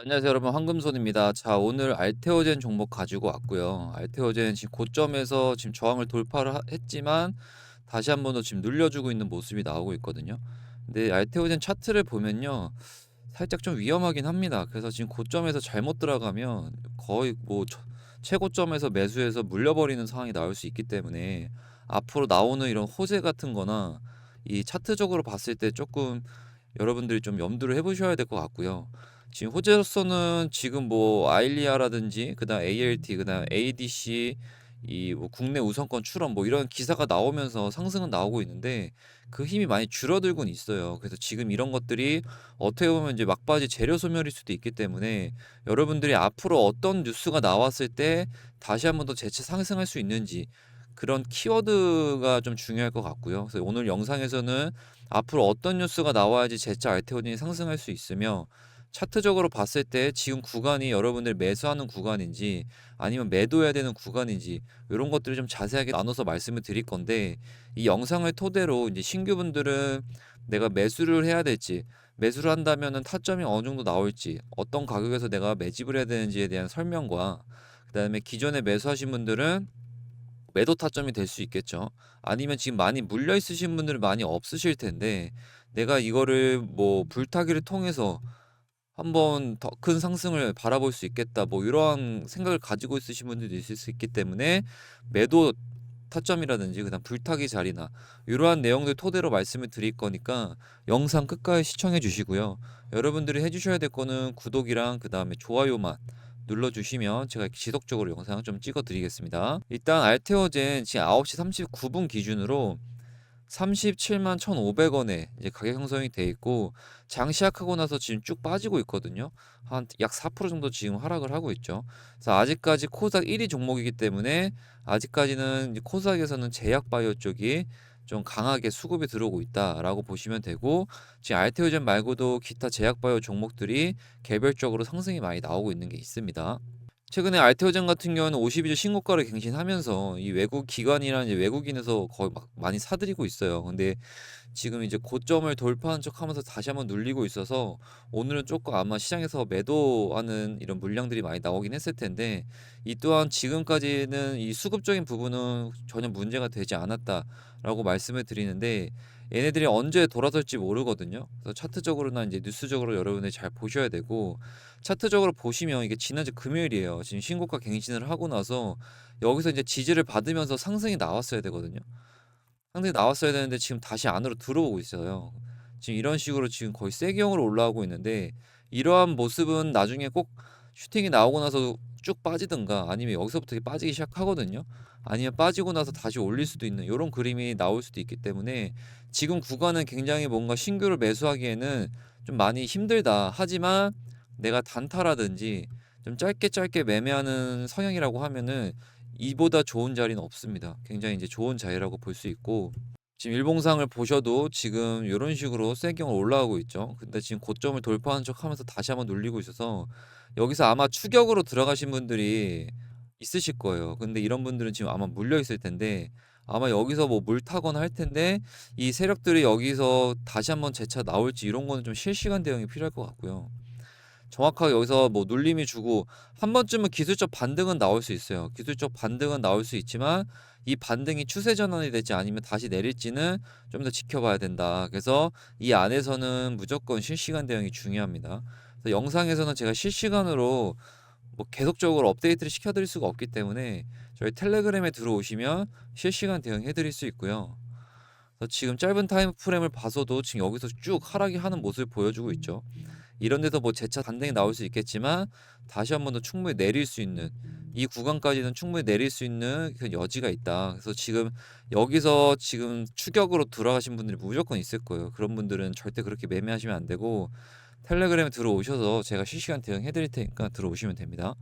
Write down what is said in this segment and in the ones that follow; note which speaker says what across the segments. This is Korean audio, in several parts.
Speaker 1: 안녕하세요 여러분, 황금손입니다. 자, 오늘 알테오젠 종목 가지고 왔고요. 알테오젠 지금 고점에서 지금 저항을 돌파를 했지만 다시 한 번 더 지금 눌려주고 있는 모습이 나오고 있거든요. 근데 알테오젠 차트를 보면요, 살짝 좀 위험하긴 합니다. 그래서 지금 고점에서 잘못 들어가면 거의 뭐 최고점에서 매수해서 물려버리는 상황이 나올 수 있기 때문에 앞으로 나오는 이런 호재 같은 거나 이 차트적으로 봤을 때 조금 여러분들이 좀 염두를 해보셔야 될 것 같고요. 지금 호재로서는 지금 뭐 아일리아라든지 그다음 ALT 그다음 ADC 이 뭐 국내 우선권 출원 뭐 이런 기사가 나오면서 상승은 나오고 있는데 그 힘이 많이 줄어들고는 있어요. 그래서 지금 이런 것들이 어떻게 보면 이제 막바지 재료 소멸일 수도 있기 때문에 여러분들이 앞으로 어떤 뉴스가 나왔을 때 다시 한번 더 재차 상승할 수 있는지 그런 키워드가 좀 중요할 것 같고요. 그래서 오늘 영상에서는 앞으로 어떤 뉴스가 나와야지 재차 알테오진이 상승할 수 있으며 차트적으로 봤을 때 지금 구간이 여러분들 매수하는 구간인지 아니면 매도해야 되는 구간인지 이런 것들을 좀 자세하게 나눠서 말씀을 드릴 건데, 이 영상을 토대로 이제 신규분들은 내가 매수를 해야 될지, 매수를 한다면은 타점이 어느 정도 나올지, 어떤 가격에서 내가 매집을 해야 되는지에 대한 설명과 그다음에 기존에 매수하신 분들은 매도 타점이 될 수 있겠죠. 아니면 지금 많이 물려 있으신 분들은 많이 없으실 텐데 내가 이거를 뭐 불타기를 통해서 한번 더 큰 상승을 바라볼 수 있겠다, 뭐 이러한 생각을 가지고 있으신 분들도 있을 수 있기 때문에 매도 타점이라든지 그다음 불타기 자리나 이러한 내용들 토대로 말씀을 드릴 거니까 영상 끝까지 시청해 주시고요. 여러분들이 해 주셔야 될 거는 구독이랑 그다음에 좋아요만 눌러주시면 제가 지속적으로 영상을 좀 찍어 드리겠습니다. 일단 알테오젠 지금 9시 39분 기준으로 37만 1,500원에 이제 가격 형성이 돼 있고 장 시작하고 나서 지금 쭉 빠지고 있거든요. 한 약 4% 정도 지금 하락을 하고 있죠. 그래서 아직까지 코스닥 1위 종목이기 때문에 아직까지는 이제 코스닥에서는 제약바이오 쪽이 좀 강하게 수급이 들어오고 있다라고 보시면 되고, 지금 알테오젠 말고도 기타 제약바이오 종목들이 개별적으로 상승이 많이 나오고 있는 게 있습니다. 최근에 알테오젠 같은 경우는 52주 신고가를 갱신하면서 이 외국 기관이랑 이제 외국인에서 거의 막 많이 사들이고 있어요. 근데 지금 이제 고점을 돌파한 척하면서 다시 한번 눌리고 있어서 오늘은 조금 아마 시장에서 매도하는 이런 물량들이 많이 나오긴 했을 텐데, 이 또한 지금까지는 이 수급적인 부분은 전혀 문제가 되지 않았다라고 말씀을 드리는데, 얘네들이 언제 돌아설지 모르거든요. 그래서 차트적으로나 이제 뉴스적으로 여러분들이 잘 보셔야 되고, 차트적으로 보시면 이게 지난주 금요일이에요. 지금 신고가 갱신을 하고 나서 여기서 이제 지지를 받으면서 상승이 나왔어야 되거든요. 상승이 나왔어야 되는데 지금 다시 안으로 들어오고 있어요. 지금 이런 식으로 지금 거의 세경으로 올라오고 있는데, 이러한 모습은 나중에 꼭 슈팅이 나오고 나서 쭉 빠지든가 아니면 여기서부터 빠지기 시작하거든요. 아니면 빠지고 나서 다시 올릴 수도 있는 이런 그림이 나올 수도 있기 때문에 지금 구간은 굉장히 뭔가 신규를 매수하기에는 좀 많이 힘들다. 하지만 내가 단타라든지 좀 짧게 짧게 매매하는 성향이라고 하면은 이보다 좋은 자리는 없습니다. 굉장히 이제 좋은 자리라고 볼 수 있고, 지금 일봉상을 보셔도 지금 이런 식으로 세경으로 올라오고 있죠. 근데 지금 고점을 돌파한 척하면서 다시 한번 눌리고 있어서 여기서 아마 추격으로 들어가신 분들이 있으실 거예요. 근데 이런 분들은 지금 아마 물려 있을 텐데 아마 여기서 뭐 물 타거나 할 텐데, 이 세력들이 여기서 다시 한번 재차 나올지 이런 거는 좀 실시간 대응이 필요할 것 같고요. 정확하게 여기서 뭐 눌림이 주고 한 번쯤은 기술적 반등은 나올 수 있어요. 기술적 반등은 나올 수 있지만 이 반등이 추세 전환이 될지 아니면 다시 내릴지는 좀 더 지켜봐야 된다. 그래서 이 안에서는 무조건 실시간 대응이 중요합니다. 그래서 영상에서는 제가 실시간으로 뭐 계속적으로 업데이트를 시켜드릴 수가 없기 때문에 저희 텔레그램에 들어오시면 실시간 대응해 드릴 수 있고요. 그래서 지금 짧은 타임 프레임을 봐서도 지금 여기서 쭉 하락이 하는 모습을 보여주고 있죠. 이런 데서 뭐 재차 반등이 나올 수 있겠지만 다시 한 번 더 충분히 내릴 수 있는, 이 구간까지는 충분히 내릴 수 있는 그 여지가 있다. 그래서 지금 여기서 지금 추격으로 들어가신 분들이 무조건 있을 거예요. 그런 분들은 절대 그렇게 매매하시면 안 되고 텔레그램에 들어오셔서 제가 실시간 대응해 드릴 테니까 들어오시면 됩니다.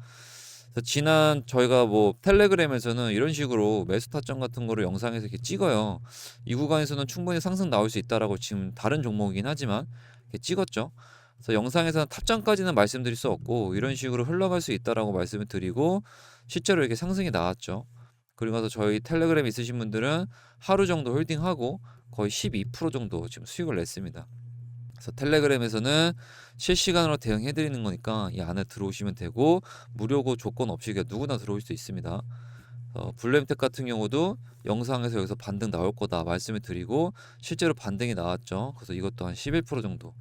Speaker 1: 그래서 지난 저희가 뭐 텔레그램에서는 이런 식으로 매수 타점 같은 거를 영상에서 이렇게 찍어요. 이 구간에서는 충분히 상승 나올 수 있다라고 지금 다른 종목이긴 하지만 이렇게 찍었죠. 그래서 영상에서는 탑장까지는 말씀드릴 수 없고 이런 식으로 흘러갈 수 있다라고 말씀을 드리고 실제로 이렇게 상승이 나왔죠. 그리고 나서 저희 텔레그램 있으신 분들은 하루 정도 홀딩하고 거의 12% 정도 지금 수익을 냈습니다. 그래서 텔레그램에서는 실시간으로 대응해 드리는 거니까 이 안에 들어오시면 되고 무료고 조건 없이 그냥 누구나 들어올 수 있습니다. 블루엠텍 같은 경우도 영상에서 여기서 반등 나올 거다 말씀을 드리고 실제로 반등이 나왔죠. 그래서 이것도 한 11% 정도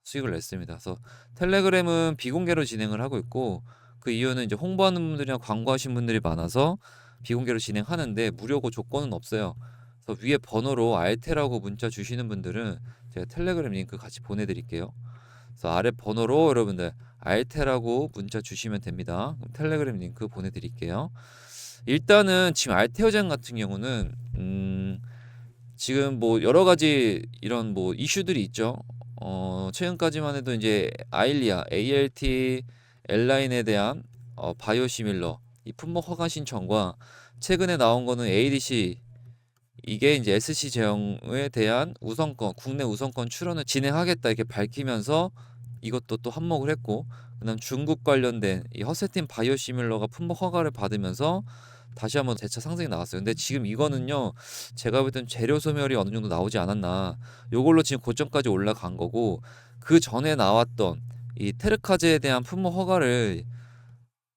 Speaker 1: 수익을 냈습니다. 그래서 텔레그램은 비공개로 진행을 하고 있고 그 이유는 이제 홍보하는 분들이나 광고하신 분들이 많아서 비공개로 진행하는데 무료고 조건은 없어요. 그래서 위에 번호로 알테라고 문자 주시는 분들은 제가 텔레그램 링크 같이 보내드릴게요. 그래서 아래 번호로 여러분들 알테라고 문자 주시면 됩니다. 그럼 텔레그램 링크 보내드릴게요. 일단은 지금 알테오젠 같은 경우는 지금 뭐 여러 가지 이런 뭐 이슈들이 있죠. 최근까지만 해도 이제 아일리아, ALT, L라인에 대한 바이오시밀러 이 품목 허가 신청과 최근에 나온 거는 ADC 이게 이제 SC 제형에 대한 우선권, 국내 우선권 출원을 진행하겠다 이렇게 밝히면서 이것도 또 한몫을 했고, 그다음 중국 관련된 이 허세틴 바이오시밀러가 품목 허가를 받으면서 다시 한번 재차 상승이 나왔어요. 근데 지금 이거는요, 제가 볼 땐 재료 소멸이 어느 정도 나오지 않았나. 요걸로 지금 고점까지 올라간 거고, 그 전에 나왔던 이 테르카제에 대한 품목 허가를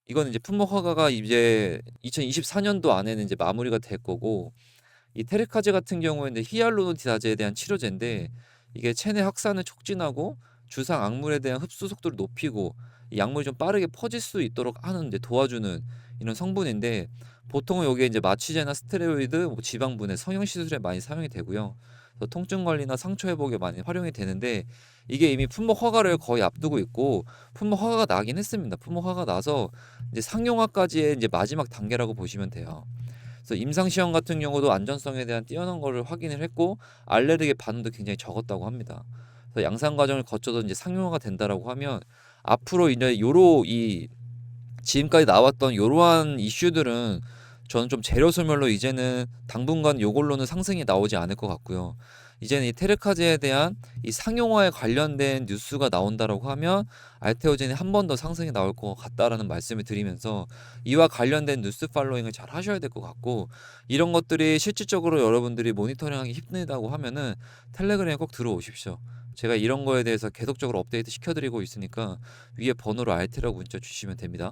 Speaker 1: 이거는 이제 품목 허가가 이제 2024년도 안에는 이제 마무리가 될 거고, 이 테르카제 같은 경우에는 히알루론티다제에 대한 치료제인데 이게 체내 확산을 촉진하고 주상 악물에 대한 흡수 속도를 높이고 이 약물이 좀 빠르게 퍼질 수 있도록 하는 데 도와주는 이런 성분인데 보통은 여기에 이제 마취제나 스테로이드, 뭐 지방분해, 성형 시술에 많이 사용이 되고요. 그래서 통증 관리나 상처 회복에 많이 활용이 되는데 이게 이미 품목 허가를 거의 앞두고 있고 품목 허가가 나긴 했습니다. 품목 허가가 나서 이제 상용화까지의 이제 마지막 단계라고 보시면 돼요. 그래서 임상 시험 같은 경우도 안전성에 대한 뛰어난 거를 확인을 했고 알레르기 반응도 굉장히 적었다고 합니다. 그래서 양산 과정을 거쳐서 이제 상용화가 된다라고 하면 앞으로 이제 요로 이 지금까지 나왔던 요러한 이슈들은 저는 좀 재료 소멸로 이제는 당분간 요걸로는 상승이 나오지 않을 것 같고요. 이제는 이 테르카제에 대한 이 상용화에 관련된 뉴스가 나온다라고 하면 알테오젠이 한 번 더 상승이 나올 것 같다라는 말씀을 드리면서 이와 관련된 뉴스 팔로잉을 잘 하셔야 될 것 같고 이런 것들이 실질적으로 여러분들이 모니터링하기 힘들다고 하면은 텔레그램에 꼭 들어오십시오. 제가 이런 거에 대해서 계속적으로 업데이트 시켜드리고 있으니까 위에 번호로 알테라고 문자 주시면 됩니다.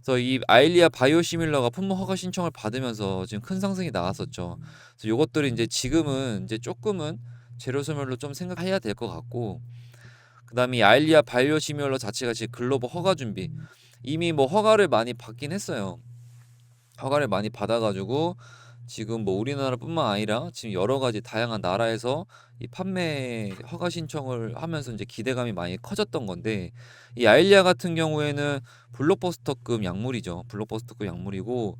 Speaker 1: 그래서 이 아일리아 바이오시밀러가 품목 허가 신청을 받으면서 지금 큰 상승이 나왔었죠. 그래서 요것들이 이제 지금은 이제 조금은 재료 소멸로 좀 생각해야 될 것 같고, 그다음에 이 아일리아 바이오시밀러 자체가 지금 글로벌 허가 준비 이미 뭐 허가를 많이 받긴 했어요. 허가를 많이 받아가지고 지금 뭐 우리나라뿐만 아니라 지금 여러 가지 다양한 나라에서 이 판매 허가 신청을 하면서 이제 기대감이 많이 커졌던 건데 이 아일리아 같은 경우에는 블록버스터급 약물이죠. 블록버스터급 약물이고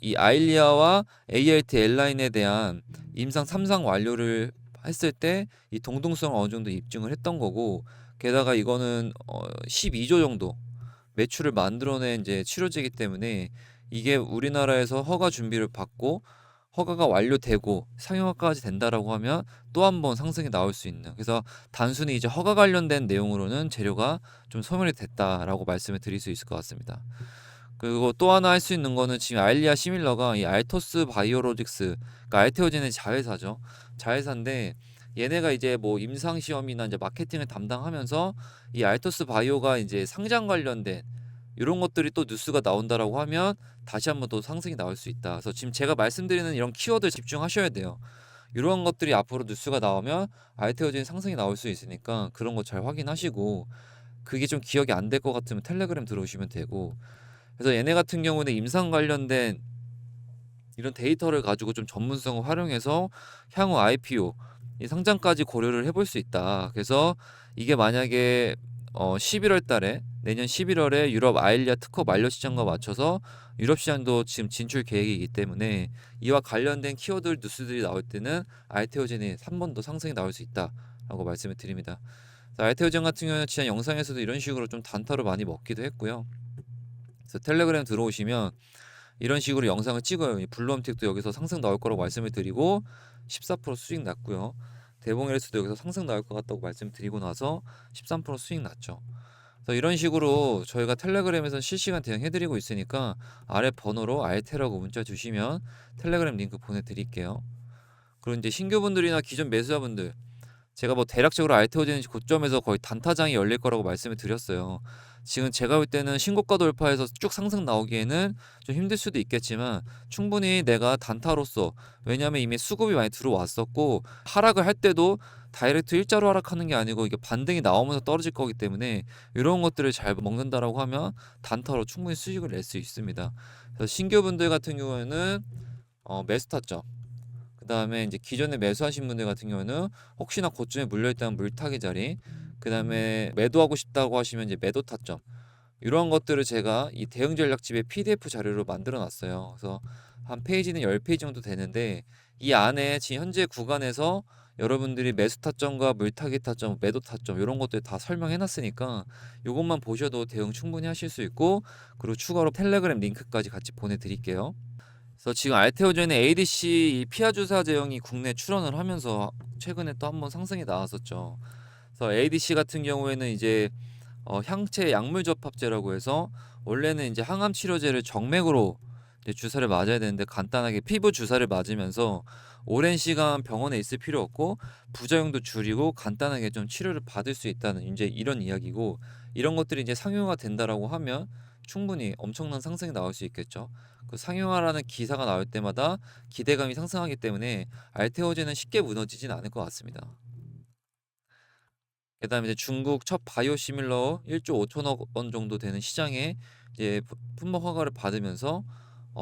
Speaker 1: 이 아일리아와 ALT L라인에 대한 임상 3상 완료를 했을 때 이 동등성을 어느 정도 입증을 했던 거고 게다가 이거는 12조 정도 매출을 만들어낸 이제 치료제이기 때문에 이게 우리나라에서 허가 준비를 받고 허가가 완료되고 상용화까지 된다라고 하면 또 한 번 상승이 나올 수 있는 그래서 단순히 이제 허가 관련된 내용으로는 재료가 좀 소멸이 됐다라고 말씀을 드릴 수 있을 것 같습니다. 그리고 또 하나 할 수 있는 거는 지금 아일리아 시밀러가 이 알토스 바이오로직스 그러니까 알테오젠의 자회사죠. 자회사인데 얘네가 이제 뭐 임상 시험이나 이제 마케팅을 담당하면서 이 알토스 바이오가 이제 상장 관련된 이런 것들이 또 뉴스가 나온다라고 하면 다시 한번 또 상승이 나올 수 있다. 그래서 지금 제가 말씀드리는 이런 키워드 집중하셔야 돼요. 이런 것들이 앞으로 뉴스가 나오면 알테오젠 상승이 나올 수 있으니까 그런 거 잘 확인하시고 그게 좀 기억이 안 될 것 같으면 텔레그램 들어오시면 되고 그래서 얘네 같은 경우는 임상 관련된 이런 데이터를 가지고 좀 전문성을 활용해서 향후 IPO 이 상장까지 고려를 해볼 수 있다. 그래서 이게 만약에 11월 달에 내년 11월에 유럽 아일리아 특허 만료 시장과 맞춰서 유럽 시장도 지금 진출 계획이기 때문에 이와 관련된 키워드 뉴스들이 나올 때는 알테오젠이 3번 더 상승이 나올 수 있다라고 말씀을 드립니다. 알테오젠 같은 경우는 지난 영상에서도 이런 식으로 좀 단타로 많이 먹기도 했고요. 그래서 텔레그램 들어오시면 이런 식으로 영상을 찍어요. 이 블루엄틱도 여기서 상승 나올 거라고 말씀을 드리고 14% 수익 났고요. 대봉에서도 여기서 상승 나올 것 같다고 말씀드리고 나서 13% 수익 났죠. 그래서 이런 식으로 저희가 텔레그램에서 실시간 대응해드리고 있으니까 아래 번호로 알테라고 문자 주시면 텔레그램 링크 보내드릴게요. 그리고 이제 신규분들이나 기존 매수자분들 제가 뭐 대략적으로 알테오제네 고점에서 거의 단타장이 열릴 거라고 말씀을 드렸어요. 지금 제가 볼 때는 신고가 돌파해서 쭉 상승 나오기에는 좀 힘들 수도 있겠지만 충분히 내가 단타로서, 왜냐하면 이미 수급이 많이 들어왔었고 하락을 할 때도 다이렉트 일자로 하락하는 게 아니고 이게 반등이 나오면서 떨어질 거기 때문에 이런 것들을 잘 먹는다라고 하면 단타로 충분히 수익을 낼 수 있습니다. 그래서 신규분들 같은 경우에는 매수 타점, 그다음에 이제 기존에 매수하신 분들 같은 경우는 혹시나 고점에 물려있다는 물타기 자리, 그다음에 매도하고 싶다고 하시면 이제 매도 타점, 이런 것들을 제가 이 대응 전략집에 PDF 자료로 만들어 놨어요. 그래서 한 페이지는 10페이지 정도 되는데 이 안에 지금 현재 구간에서 여러분들이 매수 타점과 물타기 타점, 매도 타점 이런 것들 다 설명해 놨으니까 이것만 보셔도 대응 충분히 하실 수 있고, 그리고 추가로 텔레그램 링크까지 같이 보내드릴게요. 그래서 지금 알테오젠의 ADC 이 피하 주사 제형이 국내 출원을 하면서 최근에 또 한번 상승이 나왔었죠. 그래서 ADC 같은 경우에는 이제 향체 약물 접합제라고 해서 원래는 이제 항암 치료제를 정맥으로 이제 주사를 맞아야 되는데 간단하게 피부 주사를 맞으면서 오랜 시간 병원에 있을 필요 없고 부작용도 줄이고 간단하게 좀 치료를 받을 수 있다는 이제 이런 이야기고, 이런 것들이 이제 상용화 된다라고 하면 충분히 엄청난 상승이 나올 수 있겠죠. 그 상용화라는 기사가 나올 때마다 기대감이 상승하기 때문에 알테오젠은 쉽게 무너지진 않을 것 같습니다. 그다음에 이제 중국 첫 바이오시밀러 1조 5천억 원 정도 되는 시장에 이제 품목 허가를 받으면서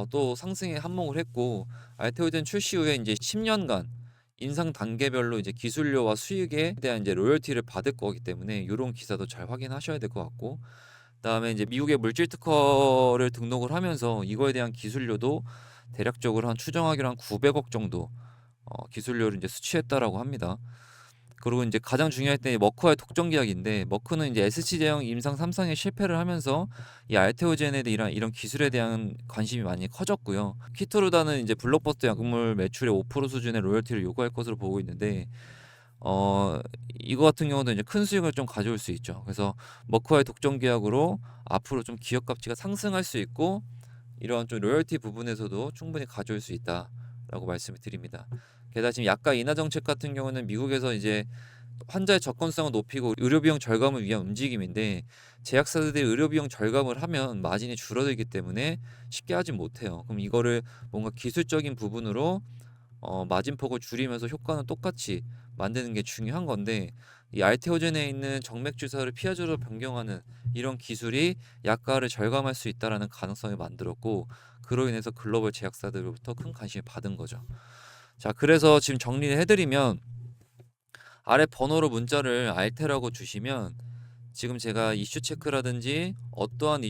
Speaker 1: 또 상승에 한몫을 했고, 알테오젠 출시 후에 이제 10년간 인상 단계별로 이제 기술료와 수익에 대한 이제 로열티를 받을 거기 때문에 이런 기사도 잘 확인하셔야 될 것 같고, 그다음에 이제 미국의 물질 특허를 등록을 하면서 이거에 대한 기술료도 대략적으로 한 추정하기로 한 900억 정도 기술료를 이제 수취했다라고 합니다. 그리고 이제 가장 중요할 때 머크와의 독점 계약인데, 머크는 이제 SC 제형 임상 3상에 실패를 하면서 이 알테오젠에 대한 이런 기술에 대한 관심이 많이 커졌고요. 키토르다는 이제 블록버스터 약물 매출의 5% 수준의 로열티를 요구할 것으로 보고 있는데 어 이거 같은 경우도 이제 큰 수익을 좀 가져올 수 있죠. 그래서 머크와의 독점 계약으로 앞으로 좀 기업 가치가 상승할 수 있고 이런 좀 로열티 부분에서도 충분히 가져올 수 있다라고 말씀을 드립니다. 게다가 지금 약가 인하 정책 같은 경우는 미국에서 이제 환자의 접근성을 높이고 의료 비용 절감을 위한 움직임인데, 제약사들이 의료 비용 절감을 하면 마진이 줄어들기 때문에 쉽게 하진 못해요. 그럼 이거를 뭔가 기술적인 부분으로 마진폭을 줄이면서 효과는 똑같이 만드는 게 중요한 건데, 이 알테오젠에 있는 정맥 주사를 피하주로 변경하는 이런 기술이 약가를 절감할 수 있다라는 가능성을 만들었고, 그로 인해서 글로벌 제약사들로부터 큰 관심을 받은 거죠. 자, 그래서 지금 정리를 해드리면 아래 번호로 문자를 알테라고 주시면 지금 제가 이슈 체크라든지 어떠한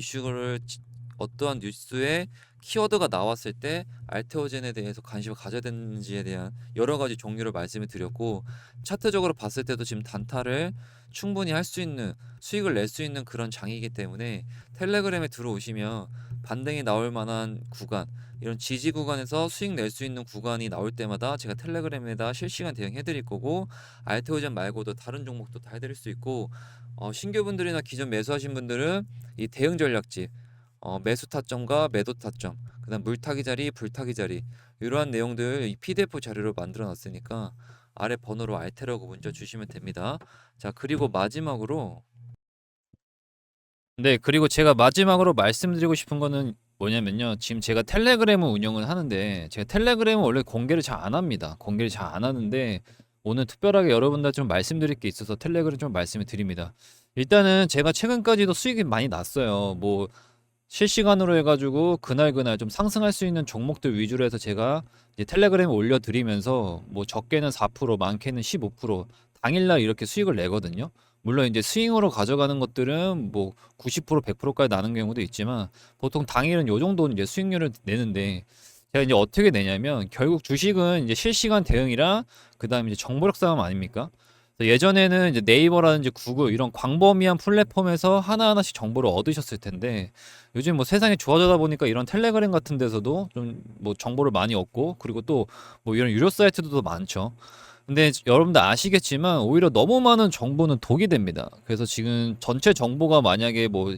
Speaker 1: 뉴스에 키워드가 나왔을 때 알테오젠에 대해서 관심을 가져야 되는지에 대한 여러 가지 종류를 말씀을 드렸고, 차트적으로 봤을 때도 지금 단타를 충분히 할 수 있는, 수익을 낼 수 있는 그런 장이기 때문에 텔레그램에 들어오시면 반등이 나올 만한 구간, 이런 지지 구간에서 수익 낼 수 있는 구간이 나올 때마다 제가 텔레그램에다 실시간 대응해 드릴 거고, 알테오젠 말고도 다른 종목도 다 해드릴 수 있고, 신규분들이나 기존 매수하신 분들은 이 대응 전략집, 매수 타점과 매도 타점, 그다음 물타기 자리, 불타기 자리, 이러한 내용들 이 PDF 자료로 만들어 놨으니까 아래 번호로 알테라고 문자 주시면 됩니다. 자, 그리고 마지막으로, 네, 그리고 제가 마지막으로 말씀드리고 싶은 거는 뭐냐면요. 지금 제가 텔레그램을 운영을 하는데 제가 텔레그램은 원래 공개를 잘 안 합니다. 공개를 잘 안 하는데 오늘 특별하게 여러분들 좀 말씀드릴 게 있어서 텔레그램 좀 말씀을 드립니다. 일단은 제가 최근까지도 수익이 많이 났어요. 뭐 실시간으로 해가지고 그날 좀 상승할 수 있는 종목들 위주로 해서 제가 이제 텔레그램에 올려드리면서 뭐 적게는 4%, 많게는 15% 당일날 이렇게 수익을 내거든요. 물론 이제 스윙으로 가져가는 것들은 뭐 90%, 100%까지 나는 경우도 있지만 보통 당일은 요 정도 이제 수익률을 내는데, 제가 이제 어떻게 내냐면 결국 주식은 이제 실시간 대응이라 그다음에 이제 정보력 싸움 아닙니까? 예전에는 이제 네이버라든지 구글 이런 광범위한 플랫폼에서 하나하나씩 정보를 얻으셨을 텐데, 요즘 뭐 세상이 좋아져다 보니까 이런 텔레그램 같은 데서도 좀 뭐 정보를 많이 얻고, 그리고 또 뭐 이런 유료 사이트도 많죠. 근데 여러분들 아시겠지만 오히려 너무 많은 정보는 독이 됩니다. 그래서 지금 전체 정보가 만약에 뭐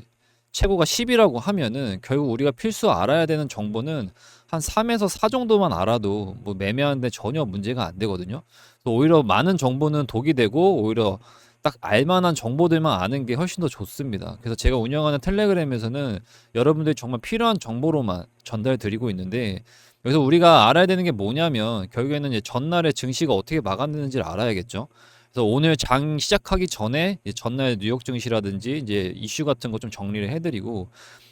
Speaker 1: 최고가 10이라고 하면은 결국 우리가 필수 알아야 되는 정보는 한 3에서 4 정도만 알아도 뭐 매매하는데 전혀 문제가 안 되거든요. 그래서 오히려 많은 정보는 독이 되고 오히려 딱 알만한 정보들만 아는 게 훨씬 더 좋습니다. 그래서 제가 운영하는 텔레그램에서는 여러분들이 정말 필요한 정보로만 전달 드리고 있는데, 여기서 우리가 알아야 되는 게 뭐냐면 결국에는 이제 전날에 증시가 어떻게 마감되는지를 알아야겠죠. 그래서 오늘 장 시작하기 전에 이제 전날 뉴욕 증시라든지 이제 이슈 같은 거 좀 정리를 해드리고,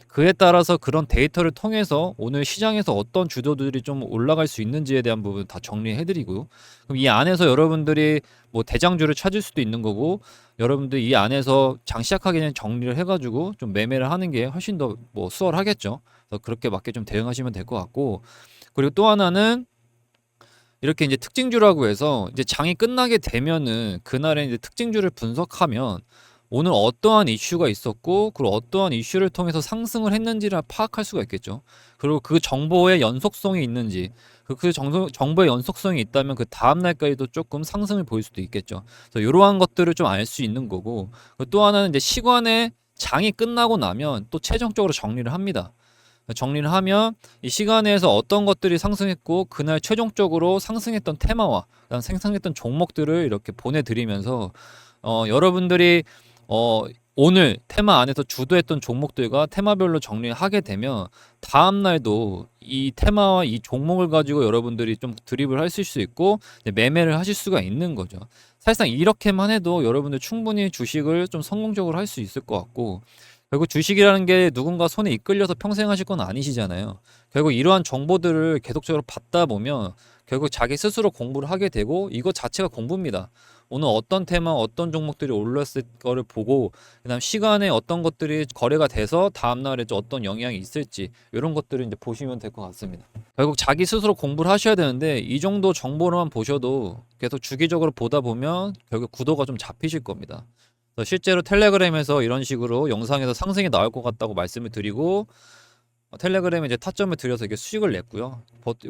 Speaker 1: 그에 따라서 그런 데이터를 통해서 오늘 시장에서 어떤 주도들이 좀 올라갈 수 있는지에 대한 부분 다 정리해드리고, 그럼 이 안에서 여러분들이 뭐 대장주를 찾을 수도 있는 거고, 여러분들 이 안에서 장 시작하기 전에 정리를 해가지고 좀 매매를 하는 게 훨씬 더 뭐 수월하겠죠. 그래서 그렇게 맞게 좀 대응하시면 될 것 같고, 그리고 또 하나는 이렇게 이제 특징주라고 해서 이제 장이 끝나게 되면은 그날에 이제 특징주를 분석하면 오늘 어떠한 이슈가 있었고, 그리고 어떠한 이슈를 통해서 상승을 했는지를 파악할 수가 있겠죠. 그리고 그 정보의 연속성이 있는지, 정보의 연속성이 있다면 그 다음 날까지도 조금 상승을 보일 수도 있겠죠. 그래서 이러한 것들을 좀 알 수 있는 거고, 또 하나는 이제 시간에 장이 끝나고 나면 또 최종적으로 정리를 합니다. 정리를 하면 이 시간에서 어떤 것들이 상승했고 그날 최종적으로 상승했던 테마와 그다음 생성했던 종목들을 이렇게 보내드리면서 여러분들이 어 오늘 테마 안에서 주도했던 종목들과 테마별로 정리를 하게 되면 다음 날도 이 테마와 이 종목을 가지고 여러분들이 좀 드립을 하실 수 있고 이제 매매를 하실 수가 있는 거죠. 사실상 이렇게만 해도 여러분들 충분히 주식을 좀 성공적으로 할 수 있을 것 같고, 결국 주식이라는 게 누군가 손에 이끌려서 평생 하실 건 아니시잖아요. 결국 이러한 정보들을 계속적으로 받다 보면 결국 자기 스스로 공부를 하게 되고, 이것 자체가 공부입니다. 오늘 어떤 테마, 어떤 종목들이 올랐을 거를 보고, 그다음 시간에 어떤 것들이 거래가 돼서 다음 날에 어떤 영향이 있을지 이런 것들을 이제 보시면 될 것 같습니다. 결국 자기 스스로 공부를 하셔야 되는데 이 정도 정보로만 보셔도 계속 주기적으로 보다 보면 결국 구도가 좀 잡히실 겁니다. 실제로 텔레그램에서 이런 식으로 영상에서 상승이 나올 것 같다고 말씀을 드리고, 텔레그램에 이제 타점을 들여서 이게 수익을 냈고요.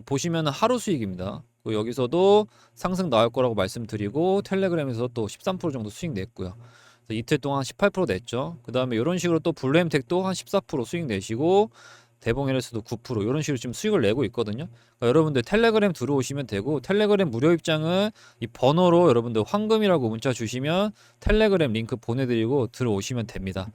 Speaker 1: 보시면 하루 수익입니다. 여기서도 상승 나올 거라고 말씀드리고 텔레그램에서 또 13% 정도 수익 냈고요. 이틀 동안 18% 냈죠. 그 다음에 이런 식으로 또 블루엠텍도 한 14% 수익 내시고, 대봉에너지도 9% 이런 식으로 지금 수익을 내고 있거든요. 그러니까 여러분들 텔레그램 들어오시면 되고, 텔레그램 무료 입장은 이 번호로 여러분들 황금이라고 문자 주시면 텔레그램 링크 보내드리고 들어오시면 됩니다.